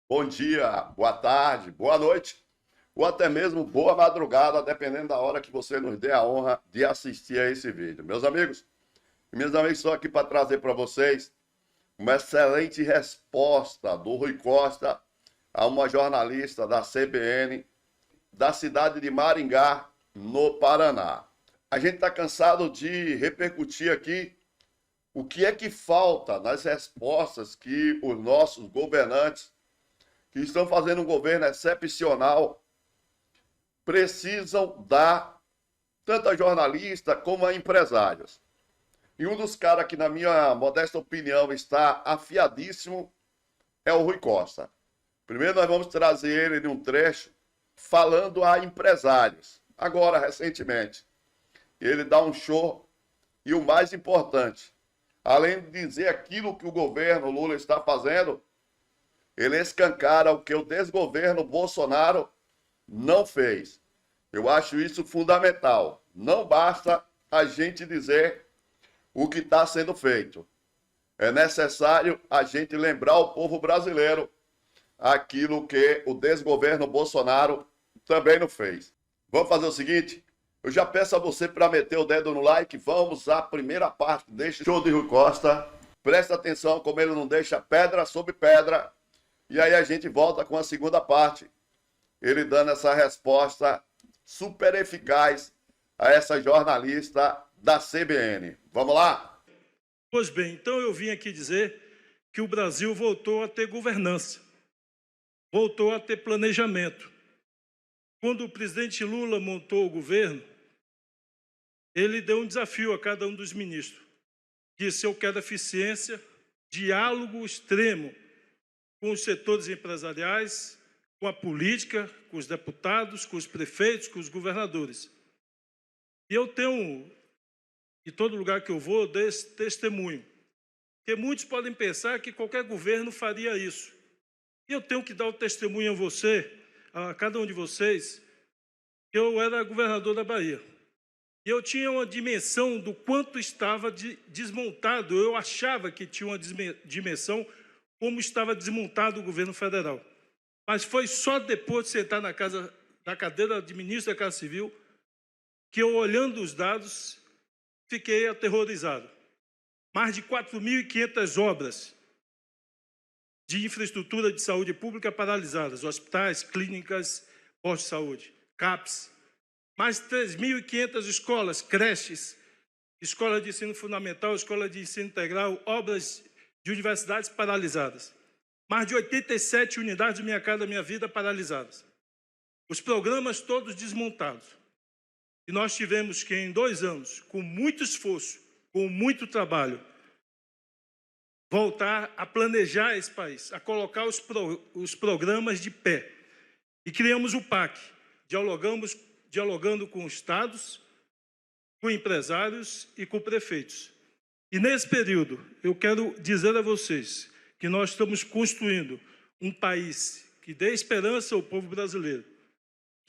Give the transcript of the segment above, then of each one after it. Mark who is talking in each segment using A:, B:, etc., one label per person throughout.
A: Bom dia, boa tarde, boa noite, ou até mesmo boa madrugada, dependendo da hora que você nos dê a honra de assistir a esse vídeo. Meus amigos e minhas amigas, estou aqui para trazer para vocês uma excelente resposta do Rui Costa a uma jornalista da CBN da cidade de Maringá, no Paraná. A gente está cansado de repercutir aqui o que é que falta nas respostas que os nossos governantes que estão fazendo um governo excepcional, precisam dar tanto a jornalistas como a empresários. E um dos caras que, na minha modesta opinião, está afiadíssimo é o Rui Costa. Primeiro nós vamos trazer ele num trecho falando a empresários. Agora, recentemente, ele dá um show e o mais importante, além de dizer aquilo que o governo Lula está fazendo, ele escancara o que o desgoverno Bolsonaro não fez. Eu acho isso fundamental. Não basta a gente dizer o que está sendo feito. É necessário a gente lembrar o povo brasileiro aquilo que o desgoverno Bolsonaro também não fez. Vamos fazer o seguinte? Eu já peço a você para meter o dedo no like. Vamos à primeira parte deste show de Rui Costa. Presta atenção como ele não deixa pedra sobre pedra. E aí a gente volta com a segunda parte, ele dando essa resposta super eficaz a essa jornalista da CBN. Vamos lá?
B: Pois bem, então eu vim aqui dizer que o Brasil voltou a ter governança, voltou a ter planejamento. Quando o presidente Lula montou o governo, ele deu um desafio a cada um dos ministros. Disse: eu quero eficiência, diálogo extremo com os setores empresariais, com a política, com os deputados, com os prefeitos, com os governadores. E eu tenho, em todo lugar que eu vou, desse testemunho. Porque muitos podem pensar que qualquer governo faria isso. E eu tenho que dar o testemunho a você, a cada um de vocês, que eu era governador da Bahia. E eu tinha uma dimensão do quanto estava desmontado. Eu achava que tinha uma dimensão como estava desmontado o governo federal. Mas foi só depois de sentar na cadeira de ministro da Casa Civil que eu, olhando os dados, fiquei aterrorizado. Mais de 4.500 obras de infraestrutura de saúde pública paralisadas, hospitais, clínicas, postos de saúde, CAPs. Mais de 3.500 escolas, creches, escola de ensino fundamental, escola de ensino integral, obras de universidades paralisadas. Mais de 87 unidades do Minha Casa Minha Vida paralisadas. Os programas todos desmontados. E nós tivemos que, em 2 anos, com muito esforço, com muito trabalho, voltar a planejar esse país, a colocar os programas de pé. E criamos o PAC, dialogando com estados, com empresários e com prefeitos. E nesse período, eu quero dizer a vocês que nós estamos construindo um país que dê esperança ao povo brasileiro,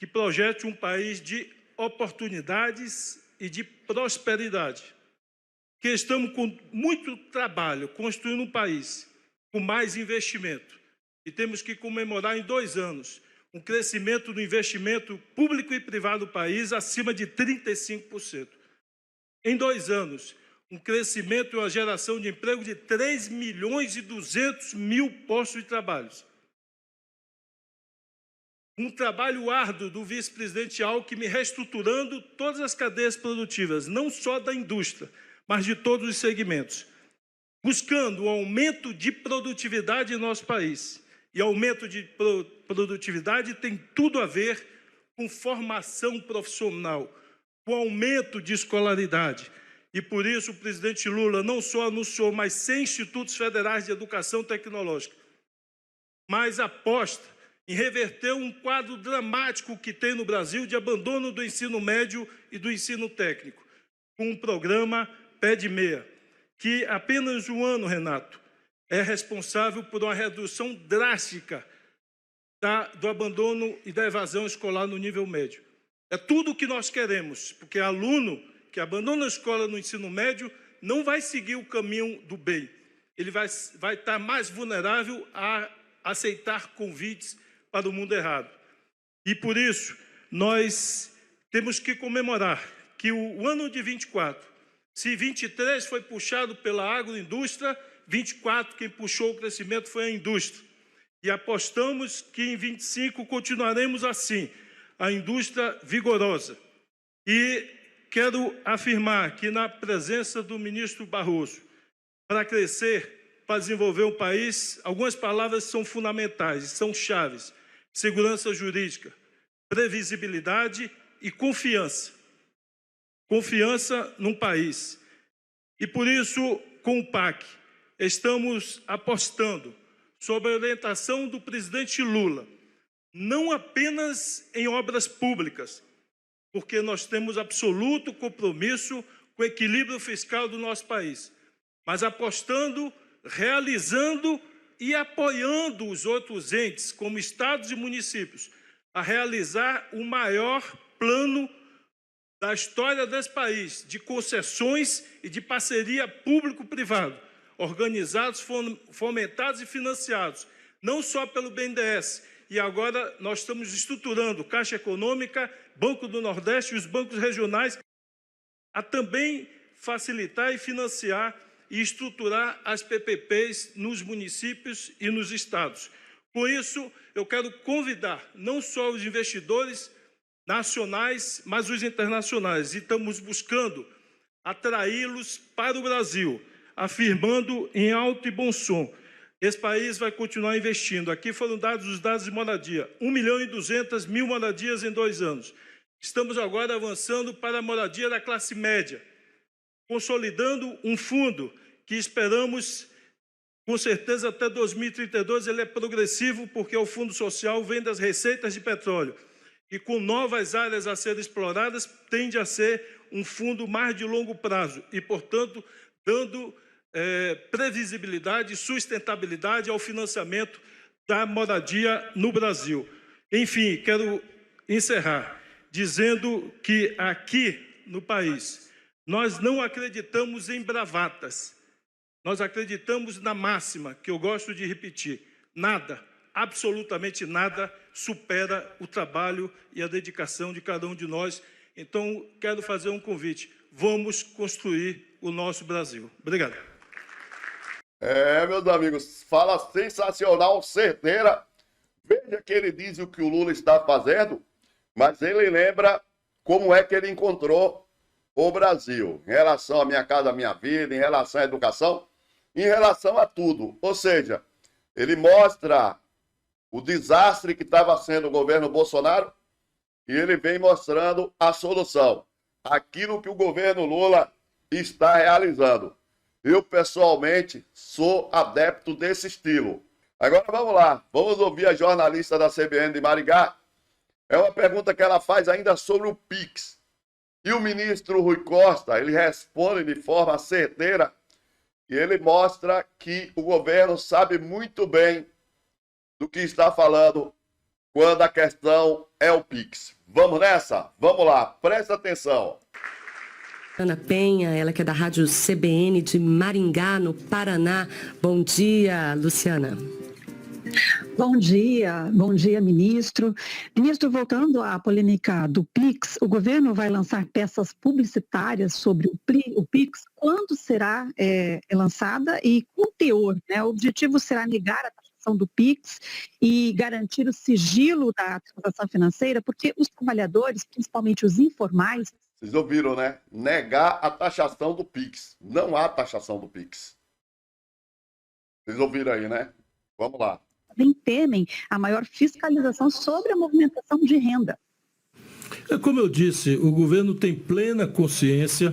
B: que projete um país de oportunidades e de prosperidade, que estamos com muito trabalho construindo um país com mais investimento. E temos que comemorar em 2 anos um crescimento do investimento público e privado do país acima de 35%. Em 2 anos, um crescimento e uma geração de emprego de 3.200.000 postos de trabalho. Um trabalho árduo do vice-presidente Alckmin reestruturando todas as cadeias produtivas, não só da indústria, mas de todos os segmentos, buscando o aumento de produtividade em nosso país. E aumento de produtividade tem tudo a ver com formação profissional, com aumento de escolaridade. E por isso o presidente Lula não só anunciou mais 100 institutos federais de educação tecnológica, mas aposta em reverter um quadro dramático que tem no Brasil de abandono do ensino médio e do ensino técnico, com um programa Pé de Meia, que apenas um ano, Renato, é responsável por uma redução drástica do abandono e da evasão escolar no nível médio. É tudo o que nós queremos, porque aluno que abandona a escola no ensino médio não vai seguir o caminho do bem. Ele vai estar mais vulnerável a aceitar convites para o mundo errado. E por isso, nós temos que comemorar que o ano de 24, se 23 foi puxado pela agroindústria, 24 quem puxou o crescimento foi a indústria. E apostamos que em 25 continuaremos assim, a indústria vigorosa. E quero afirmar que na presença do ministro Barroso, para crescer, para desenvolver um país, algumas palavras são fundamentais, são chaves. Segurança jurídica, previsibilidade e confiança. Confiança num país. E por isso, com o PAC, estamos apostando sob a orientação do presidente Lula, não apenas em obras públicas, porque nós temos absoluto compromisso com o equilíbrio fiscal do nosso país, mas apostando, realizando e apoiando os outros entes, como estados e municípios, a realizar o maior plano da história desse país, de concessões e de parceria público-privado, organizados, fomentados e financiados, não só pelo BNDES, e agora nós estamos estruturando Caixa Econômica, Banco do Nordeste e os bancos regionais, a também facilitar e financiar e estruturar as PPPs nos municípios e nos estados. Com isso, eu quero convidar não só os investidores nacionais, mas os internacionais, e estamos buscando atraí-los para o Brasil, afirmando em alto e bom som, esse país vai continuar investindo. Aqui foram dados os dados de moradia, 1.200.000 moradias em 2 anos. Estamos agora avançando para a moradia da classe média, consolidando um fundo que esperamos, com certeza, até 2032, ele é progressivo, porque o Fundo Social vem das receitas de petróleo. E com novas áreas a serem exploradas, tende a ser um fundo mais de longo prazo e, portanto, dando previsibilidade e sustentabilidade ao financiamento da moradia no Brasil. Enfim, quero encerrar dizendo que aqui no país nós não acreditamos em bravatas, nós acreditamos na máxima, que eu gosto de repetir: nada, absolutamente nada, supera o trabalho e a dedicação de cada um de nós. Então, quero fazer um convite: vamos construir o nosso Brasil. Obrigado.
A: Meus amigos, fala sensacional, certeira. Veja que ele diz o que o Lula está fazendo, mas ele lembra como é que ele encontrou o Brasil, em relação à Minha Casa Minha Vida, em relação à educação, em relação a tudo. Ou seja, ele mostra o desastre que estava sendo o governo Bolsonaro e ele vem mostrando a solução, aquilo que o governo Lula está realizando. Eu, pessoalmente, sou adepto desse estilo. Agora vamos lá, vamos ouvir a jornalista da CBN de Maringá. É uma pergunta que ela faz ainda sobre o PIX. E o ministro Rui Costa, ele responde de forma certeira e ele mostra que o governo sabe muito bem do que está falando quando a questão é o PIX. Vamos nessa? Vamos lá, presta atenção.
C: Ana Penha, ela que é da Rádio CBN de Maringá, no Paraná. Bom dia, Luciana.
D: Bom dia, ministro. Ministro, voltando à polêmica do PIX, o governo vai lançar peças publicitárias sobre o PIX. Quando será lançada e com teor, né? O objetivo será negar a taxação do PIX e garantir o sigilo da transação financeira, porque os trabalhadores, principalmente os informais...
A: Vocês ouviram, né? Negar a taxação do PIX. Não há taxação do PIX. Vocês ouviram aí, né? Vamos lá.
D: Também temem a maior fiscalização sobre a movimentação de renda.
B: Como eu disse, o governo tem plena consciência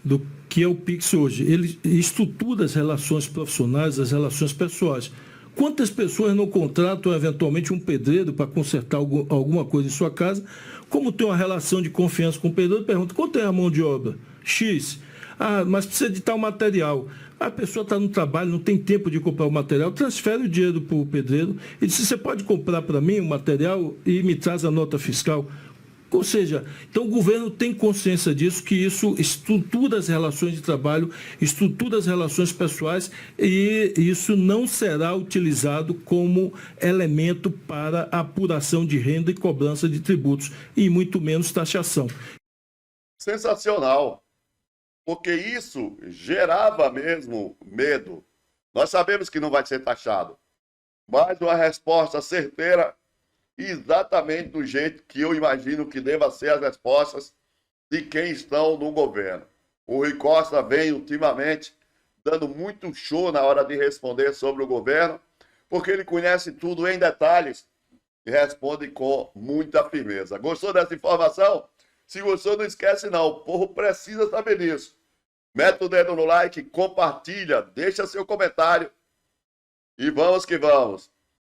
B: do que é o PIX hoje. Ele estrutura as relações profissionais, as relações pessoais. Quantas pessoas não contratam eventualmente um pedreiro para consertar alguma coisa em sua casa? Como tem uma relação de confiança com o pedreiro, pergunta: quanto é a mão de obra? X. Ah, mas precisa de tal material. A pessoa está no trabalho, não tem tempo de comprar o material, transfere o dinheiro para o pedreiro e diz: você pode comprar para mim o material e me traz a nota fiscal. Ou seja, então o governo tem consciência disso, que isso estrutura as relações de trabalho, estrutura as relações pessoais, e isso não será utilizado como elemento para apuração de renda e cobrança de tributos, e muito menos taxação.
A: Sensacional, porque isso gerava mesmo medo. Nós sabemos que não vai ser taxado, mas uma resposta certeira, exatamente do jeito que eu imagino que deva ser as respostas de quem estão no governo. O Rui Costa vem ultimamente dando muito show na hora de responder sobre o governo, porque ele conhece tudo em detalhes e responde com muita firmeza. Gostou dessa informação? Se gostou, não esquece não, o povo precisa saber disso. Mete o dedo no like, compartilha, deixa seu comentário e vamos que vamos.